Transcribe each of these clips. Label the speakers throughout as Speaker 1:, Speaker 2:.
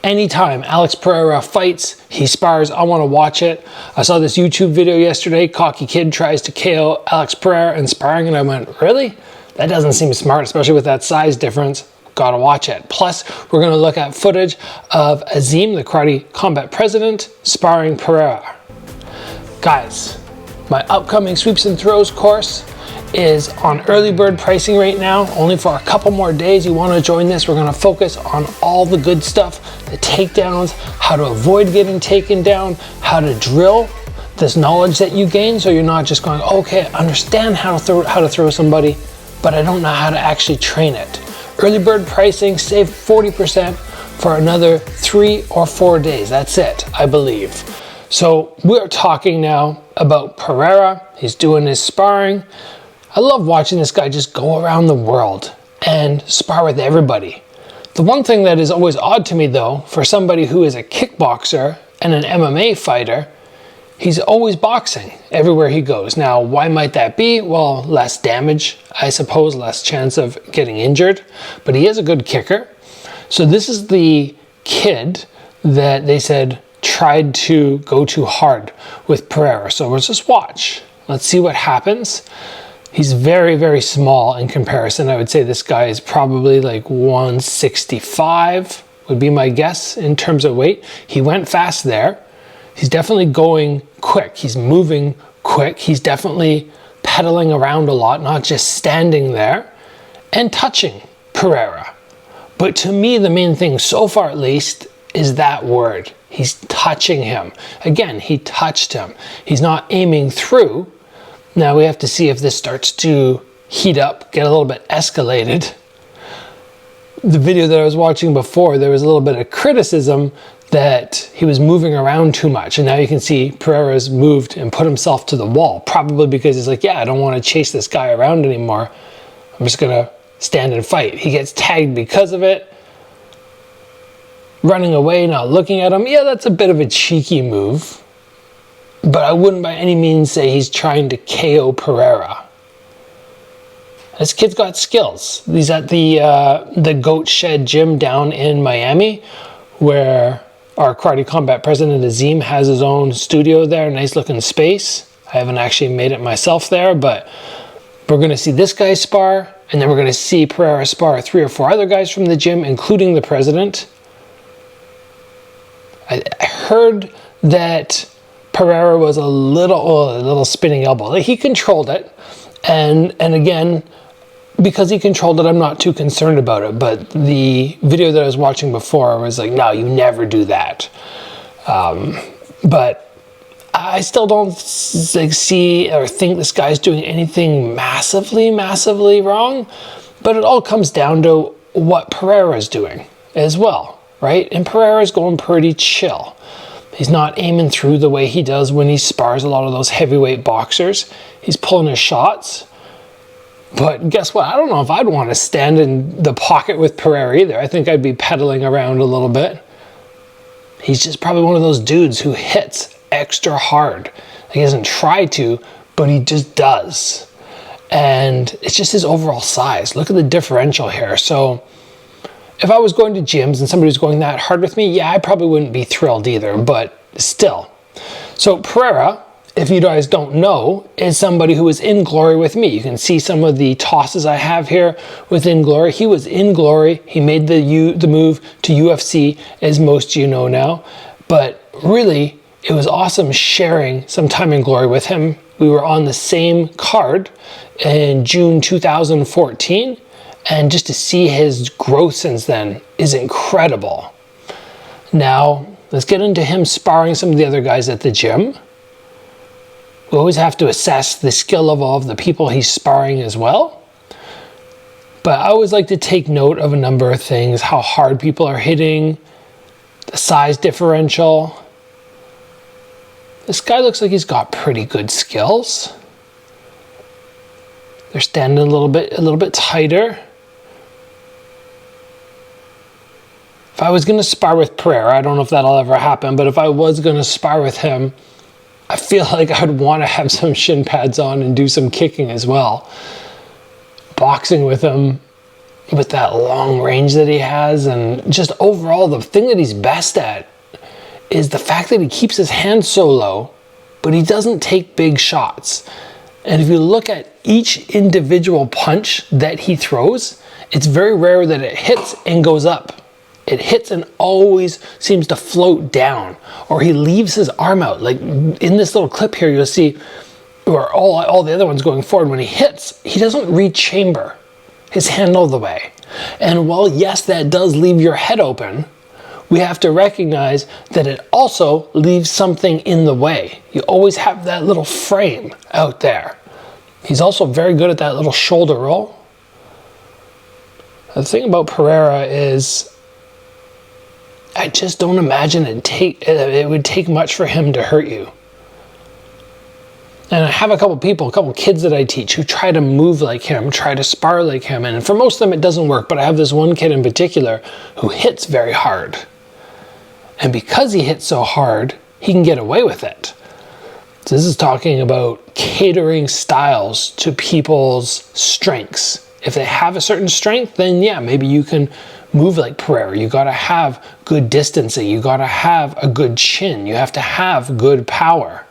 Speaker 1: Anytime Alex Pereira fights, he spars, I want to watch it. I saw this YouTube video yesterday, Cocky Kid tries to KO Alex Pereira in sparring, and I went, really? That doesn't seem smart, especially with that size difference. Gotta watch it. Plus, we're gonna look at footage of Azim, the karate combat president, sparring Pereira. Guys, my upcoming sweeps and throws course is on early bird pricing right now, only for a couple more days. You want to join this? We're going to focus on all the good stuff, the takedowns, how to avoid getting taken down, how to drill this knowledge that you gain, so you're not just going, okay, I understand how to throw somebody, but I don't know how to actually train it. Early bird pricing, save 40% for another 3 or 4 days. That's it, I believe. So we're talking now about Pereira. He's doing his sparring. I love watching this guy just go around the world and spar with everybody. The one thing that is always odd to me though, for somebody who is a kickboxer and an MMA fighter, he's always boxing everywhere he goes. Now, why might that be? Well, less damage, I suppose, less chance of getting injured, but he is a good kicker. So this is the kid that they said tried to go too hard with Pereira. So let's just watch. Let's see what happens. He's very, very small in comparison. I would say this guy is probably like 165 would be my guess in terms of weight. He went fast there. He's definitely going quick. He's moving quick. He's definitely pedaling around a lot, not just standing there and touching Pereira. But to me, the main thing so far at least is that word. He's touching him. Again, he touched him. He's not aiming through. Now we have to see if this starts to heat up, get a little bit escalated. The video that I was watching before, there was a little bit of criticism that he was moving around too much. And now you can see Pereira's moved and put himself to the wall, probably because he's like, yeah, I don't want to chase this guy around anymore. I'm just gonna stand and fight. He gets tagged because of it. Running away, not looking at him. Yeah, that's a bit of a cheeky move. But I wouldn't by any means say he's trying to KO Pereira. This kid's got skills. He's at the Goat Shed gym down in Miami, where our karate combat president Azim has his own studio there, nice looking space. I haven't actually made it myself there, but we're gonna see this guy spar, and then we're gonna see Pereira spar 3 or 4 other guys from the gym, including the president. I heard that Pereira was a little spinning elbow. Like, he controlled it, and again, because he controlled it, I'm not too concerned about it. But the video that I was watching before was like, no, you never do that. But I still don't like see or think this guy's doing anything massively wrong. But it all comes down to what Pereira's doing as well, right? And Pereira's going pretty chill. He's not aiming through the way he does when he spars a lot of those heavyweight boxers. He's pulling his shots. But guess what? I don't know if I'd want to stand in the pocket with Pereira either. I think I'd be pedaling around a little bit. He's just probably one of those dudes who hits extra hard. He doesn't try to, but he just does. And it's just his overall size. Look at the differential here. So if I was going to gyms and somebody was going that hard with me, yeah, I probably wouldn't be thrilled either, but still. So Pereira, if you guys don't know, is somebody who was in Glory with me. You can see some of the tosses I have here within Glory. He was in Glory. He made the move to UFC, as most of you know now. But really, it was awesome sharing some time in Glory with him. We were on the same card in June 2014. And just to see his growth since then is incredible. Now, let's get into him sparring some of the other guys at the gym. We always have to assess the skill level of the people he's sparring as well. But I always like to take note of a number of things, how hard people are hitting, the size differential. This guy looks like he's got pretty good skills. They're standing a little bit tighter. If I was going to spar with Pereira, I don't know if that'll ever happen, but if I was going to spar with him, I feel like I'd want to have some shin pads on and do some kicking as well. Boxing with him, with that long range that he has, and just overall the thing that he's best at is the fact that he keeps his hands so low, but he doesn't take big shots. And if you look at each individual punch that he throws, it's very rare that it hits and goes up. It hits and always seems to float down, or he leaves his arm out. Like in this little clip here, you'll see, or all the other ones going forward, when he hits, he doesn't rechamber his hand all the way. And while yes, that does leave your head open, we have to recognize that it also leaves something in the way. You always have that little frame out there. He's also very good at that little shoulder roll. The thing about Pereira is, I just don't imagine it would take much for him to hurt you. And I have a couple kids that I teach who try to move like him, try to spar like him, and for most of them it doesn't work, but I have this one kid in particular who hits very hard. And because he hits so hard, he can get away with it. So this is talking about catering styles to people's strengths. If they have a certain strength, then yeah, maybe you can move like Pereira. You gotta have good distancing. You gotta have a good chin. You have to have good power.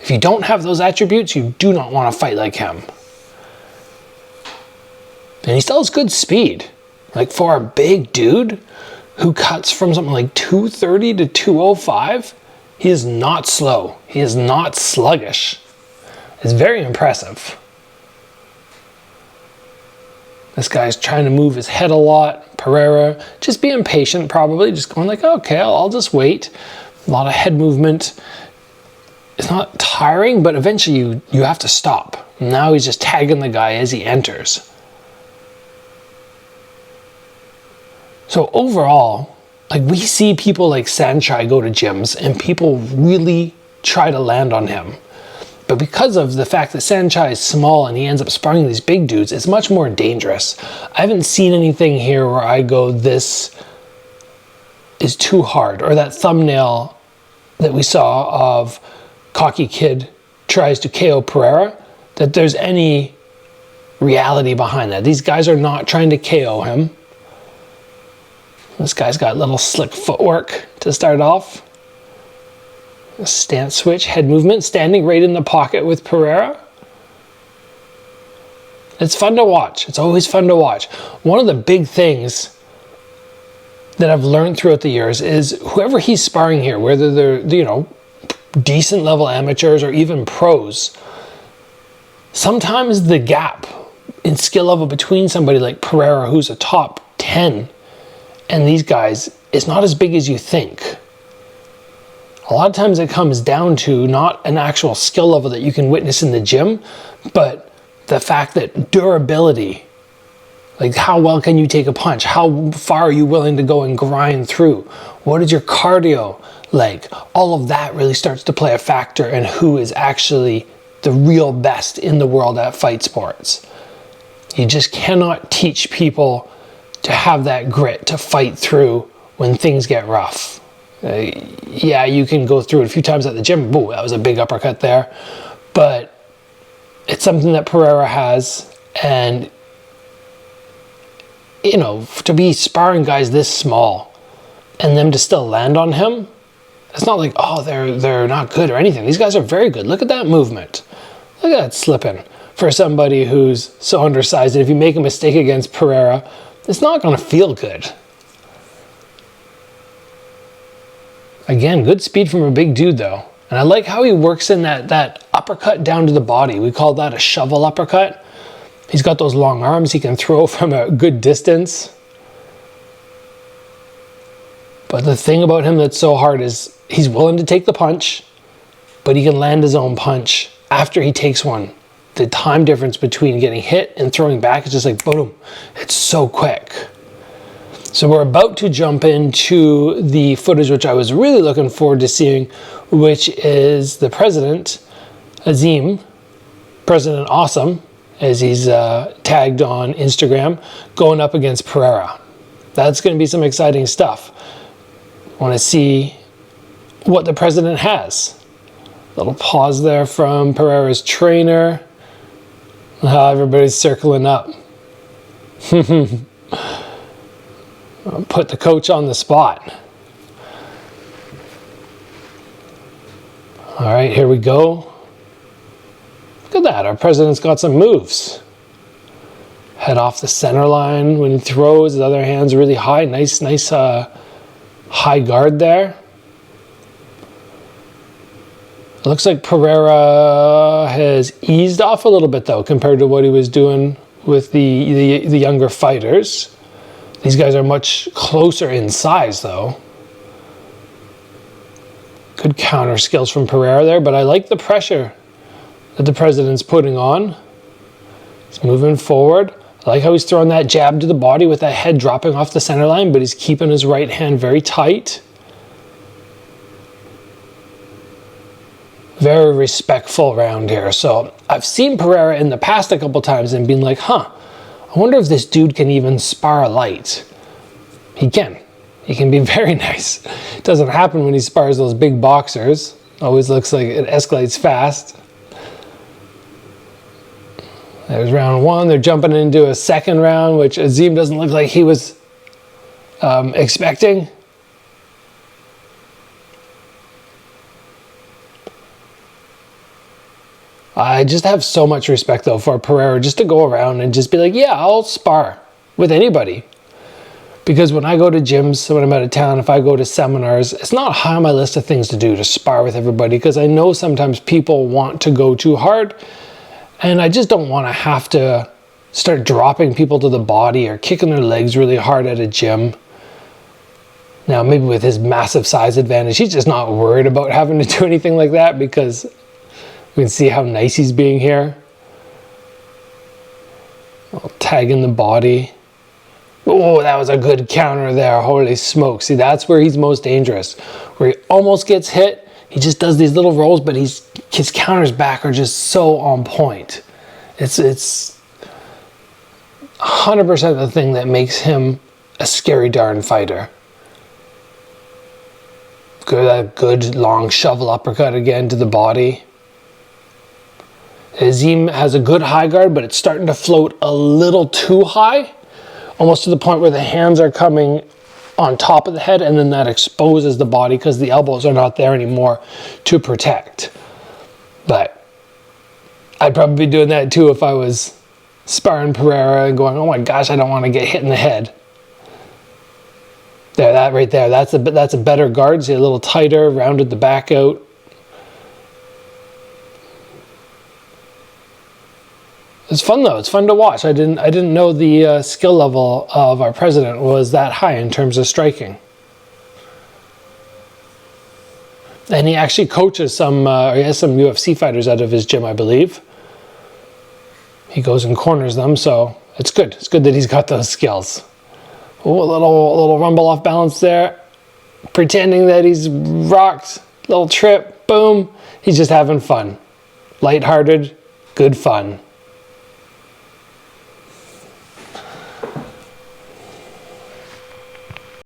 Speaker 1: If you don't have those attributes, you do not want to fight like him. And he still has good speed. Like for a big dude who cuts from something like 230 to 205, he is not slow. He is not sluggish. It's very impressive. This guy's trying to move his head a lot. Pereira, just being patient probably, just going like, okay, I'll just wait. A lot of head movement. It's not tiring, but eventually you have to stop. Now he's just tagging the guy as he enters. So overall, like we see people like Sanchai go to gyms and people really try to land on him. But because of the fact that Sanchai is small and he ends up sparring these big dudes, it's much more dangerous. I haven't seen anything here where I go, this is too hard. Or that thumbnail that we saw of Cocky Kid tries to KO Pereira, that there's any reality behind that. These guys are not trying to KO him. This guy's got little slick footwork to start off. A stance switch, head movement, standing right in the pocket with Pereira. It's fun to watch. It's always fun to watch. One of the big things that I've learned throughout the years is whoever he's sparring here, whether they're, you know, decent level amateurs or even pros, sometimes the gap in skill level between somebody like Pereira, who's a top 10, and these guys is not as big as you think. A lot of times it comes down to not an actual skill level that you can witness in the gym, but the fact that durability, like how well can you take a punch? How far are you willing to go and grind through? What is your cardio like? All of that really starts to play a factor in who is actually the real best in the world at fight sports. You just cannot teach people to have that grit to fight through when things get rough. Yeah, you can go through it a few times at the gym. Ooh, that was a big uppercut there. But it's something that Pereira has, and you know, to be sparring guys this small and them to still land on him, it's not like, oh, they're not good or anything. These guys are very good. Look at that movement. Look at that slipping for somebody who's so undersized. And if you make a mistake against Pereira, it's not going to feel good. Again, good speed from a big dude though. And I like how he works in that uppercut down to the body. We call that a shovel uppercut. He's got those long arms. He can throw from a good distance. But the thing about him that's so hard is he's willing to take the punch, but he can land his own punch after he takes one. The time difference between getting hit and throwing back is just like boom. It's so quick. So we're about to jump into the footage which I was really looking forward to seeing, which is the president, Azim, President Awesome, as he's tagged on Instagram, going up against Pereira. That's going to be some exciting stuff. I want to see what the president has. Little pause there from Pereira's trainer. How everybody's circling up. Put the coach on the spot. All right, here we go. Look at that, our president's got some moves. Head off the center line when he throws, his other hand's really high. Nice high guard there. It looks like Pereira has eased off a little bit though, compared to what he was doing with the younger fighters. These guys are much closer in size though. Good counter skills from Pereira there, but I like the pressure that the president's putting on. He's moving forward. I like how he's throwing that jab to the body with that head dropping off the center line, but he's keeping his right hand very tight. Very respectful round here. So I've seen Pereira in the past a couple times and been like, I wonder if this dude can even spar light. He can. He can be very nice. It doesn't happen when he spars those big boxers. Always looks like it escalates fast. There's round one. They're jumping into a second round, which Azim doesn't look like he was expecting. I just have so much respect though for Pereira just to go around and just be like, yeah, I'll spar with anybody. Because when I go to gyms, when I'm out of town, if I go to seminars, it's not high on my list of things to do to spar with everybody, because I know sometimes people want to go too hard and I just don't want to have to start dropping people to the body or kicking their legs really hard at a gym. Now, maybe with his massive size advantage, he's just not worried about having to do anything like that, because we can see how nice he's being here. I'll tag in the body. Oh, that was a good counter there. Holy smokes. See, that's where he's most dangerous. Where he almost gets hit. He just does these little rolls, but his counters back are just so on point. It's 100% the thing that makes him a scary darn fighter. Good long shovel uppercut again to the body. Azim has a good high guard, but it's starting to float a little too high. Almost to the point where the hands are coming on top of the head, and then that exposes the body because the elbows are not there anymore to protect. But I'd probably be doing that too if I was sparring Pereira and going, oh my gosh, I don't want to get hit in the head. There, that right there, that's a better guard. See, a little tighter, rounded the back out. It's fun though. It's fun to watch. I didn't know the skill level of our president was that high in terms of striking. And he actually coaches some. He has some UFC fighters out of his gym, I believe. He goes and corners them, so it's good. It's good that he's got those skills. Oh, a little rumble off balance there, pretending that he's rocked. Little trip, boom. He's just having fun. Lighthearted, good fun.